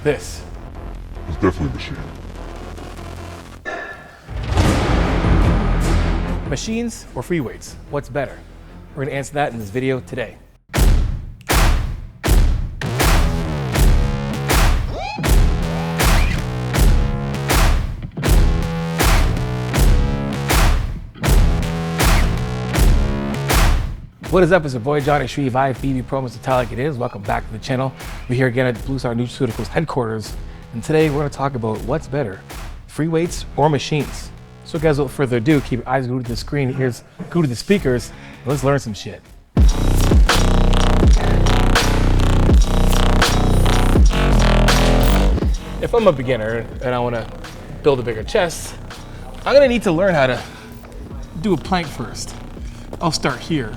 This It's definitely a machine. machines or free weights? What's better? We're gonna answer that in this video today. What is up? It's your boy Johnny Shreve, BB Pro, Mr. Talent it is. Welcome back to the channel. We're here again at Blue Star Nutraceuticals headquarters, and today we're going to talk about what's better, free weights or machines. So guys, without further ado, keep your eyes glued to the screen, ears glued to the speakers, and let's learn some shit. If I'm a beginner and I want to build a bigger chest, I'm going to need to learn how to do a plank first. I'll start here,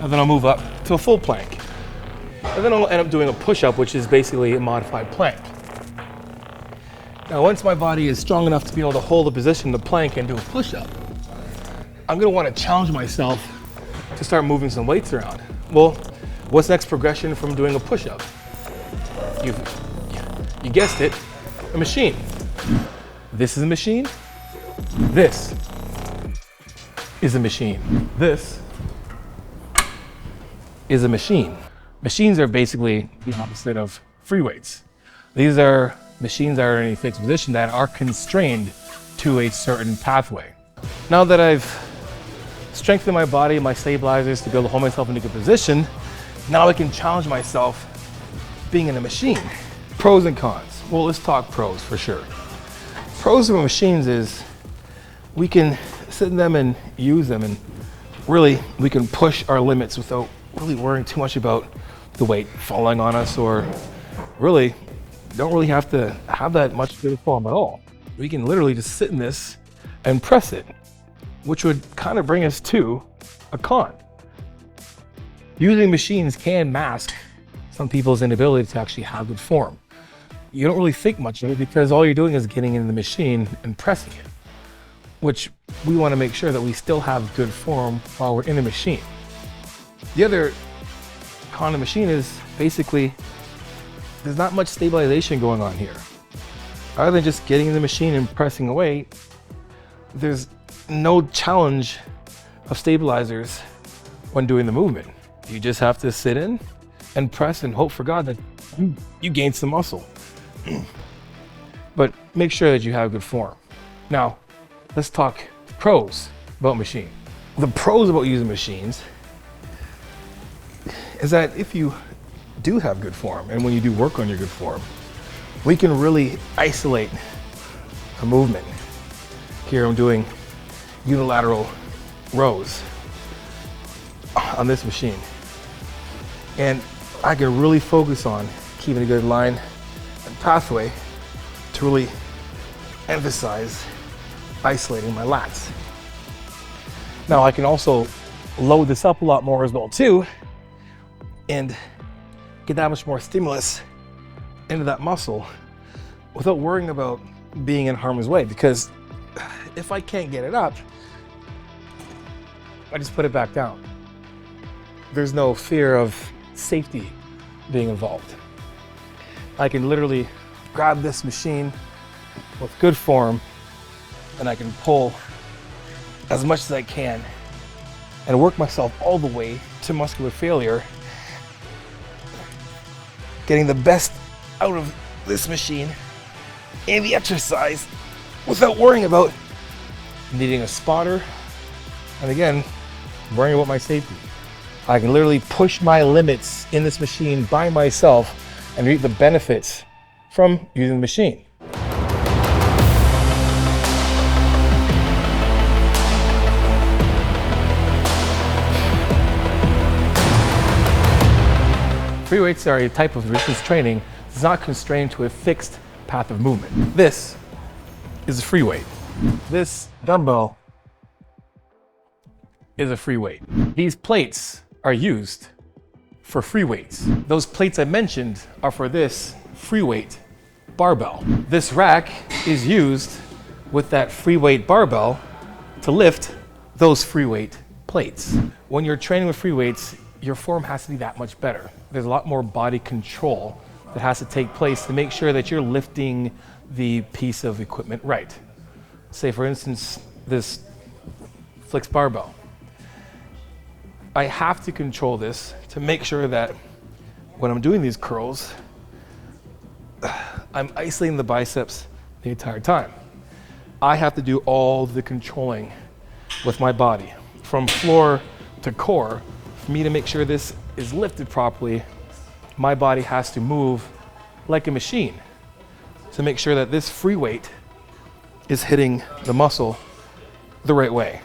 and then I'll move up to a full plank. And then I'll end up doing a push-up, which is basically a modified plank. Now, once my body is strong enough to be able to hold the position, the plank, and do a push-up, I'm gonna wanna challenge myself to start moving some weights around. Well, what's the next progression from doing a push-up? You guessed it, a machine. This is a machine. This is a machine. This is a machine. Machines are basically the opposite of free weights. These are machines that are in a fixed position that are constrained to a certain pathway. Now that I've strengthened my body, my stabilizers to be able to hold myself in a good position, now I can challenge myself being in a machine. Pros and cons. Well, let's talk pros for sure. Pros of machines is we can sit in them and use them, and really we can push our limits without really worrying too much about the weight falling on us, or really don't really have to have that much to form at all. We can literally just sit in this and press it, which would kind of bring us to a con. Using machines can mask some people's inability to actually have good form. You don't really think much of it because all you're doing is getting in the machine and pressing it, which we want to make sure that we still have good form while we're in the machine. The other con of the machine is basically there's not much stabilization going on here. Other than just getting in the machine and pressing away, there's no challenge of stabilizers when doing the movement. You just have to sit in and press and hope for God that you gain some muscle. But make sure that you have good form. Now, let's talk pros about machine. The pros about using machines is that if you do have good form, and when you do work on your good form, we can really isolate a movement. Here I'm doing unilateral rows on this machine, and I can really focus on keeping a good line and pathway to really emphasize isolating my lats. Now I can also load this up a lot more as well too, and get that much more stimulus into that muscle without worrying about being in harm's way, because if I can't get it up, I just put it back down. There's no fear of safety being involved. I can literally grab this machine with good form, and I can pull as much as I can and work myself all the way to muscular failure, getting the best out of this machine and the exercise without worrying about needing a spotter, and again, worrying about my safety. I can literally push my limits in this machine by myself and reap the benefits from using the machine. Free weights are a type of resistance training that's not constrained to a fixed path of movement. This is a free weight. This dumbbell is a free weight. These plates are used for free weights. Those plates I mentioned are for this free weight barbell. This rack is used with that free weight barbell to lift those free weight plates. When you're training with free weights, your form has to be that much better. There's a lot more body control that has to take place to make sure that you're lifting the piece of equipment right. Say for instance, this flex barbell. I have to control this to make sure that when I'm doing these curls, I'm isolating the biceps the entire time. I have to do all the controlling with my body, from floor to core. For me to make sure this is lifted properly, my body has to move like a machine to make sure that this free weight is hitting the muscle the right way.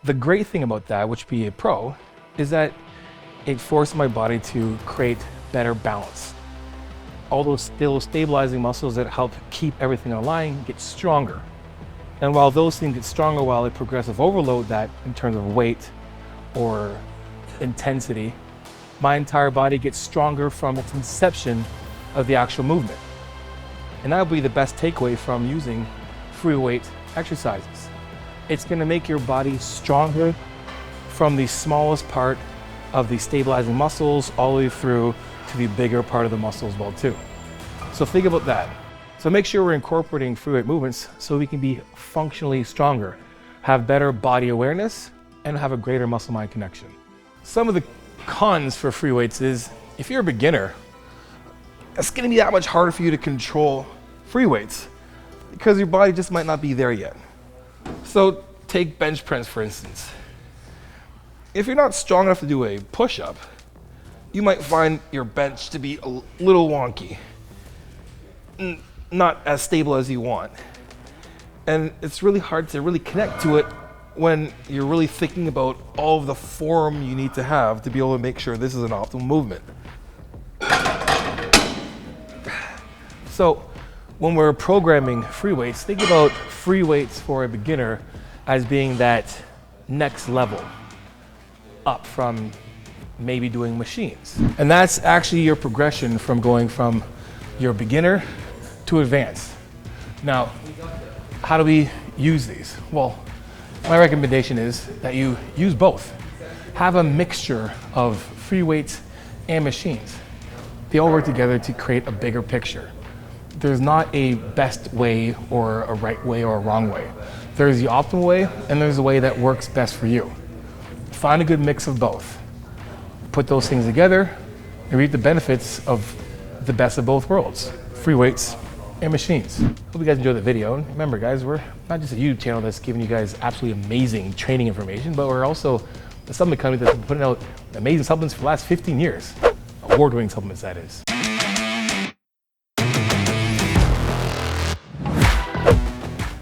The great thing about that, which be a pro, is that it forced my body to create better balance. All those still stabilizing muscles that help keep everything in line get stronger. And while those things get stronger while I progressive overload that in terms of weight or intensity, my entire body gets stronger from its inception of the actual movement. And that will be the best takeaway from using free weight exercises. It's gonna make your body stronger from the smallest part of the stabilizing muscles all the way through to the bigger part of the muscle as well too. So think about that. So make sure we're incorporating free weight movements so we can be functionally stronger, have better body awareness, and have a greater muscle-mind connection. Some of the cons for free weights is, if you're a beginner, it's gonna be that much harder for you to control free weights because your body just might not be there yet. So take bench press for instance. If you're not strong enough to do a push-up, you might find your bench to be a little wonky, not as stable as you want. And it's really hard to really connect to it when you're really thinking about all of the form you need to have to be able to make sure this is an optimal movement. So when we're programming free weights, think about free weights for a beginner as being that next level up from maybe doing machines. And that's actually your progression from going from your beginner to advanced. Now, how do we use these? Well, my recommendation is that you use both. Have a mixture of free weights and machines. They all work together to create a bigger picture. There's not a best way or a right way or a wrong way. There's the optimal way and there's a way that works best for you. Find a good mix of both. Put those things together and reap the benefits of the best of both worlds, free weights and machines. Hope you guys enjoyed the video. And remember guys, we're not just a YouTube channel that's giving you guys absolutely amazing training information, but we're also a supplement company that's been putting out amazing supplements for the last 15 years. Award-winning supplements, that is.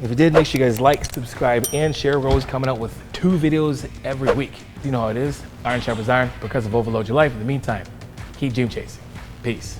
If you did, make sure you guys like, subscribe, and share. We're always coming out with 2 videos every week. You know how it is. Iron sharpens iron. Because of overload your life. In the meantime, keep gym chasing. Peace.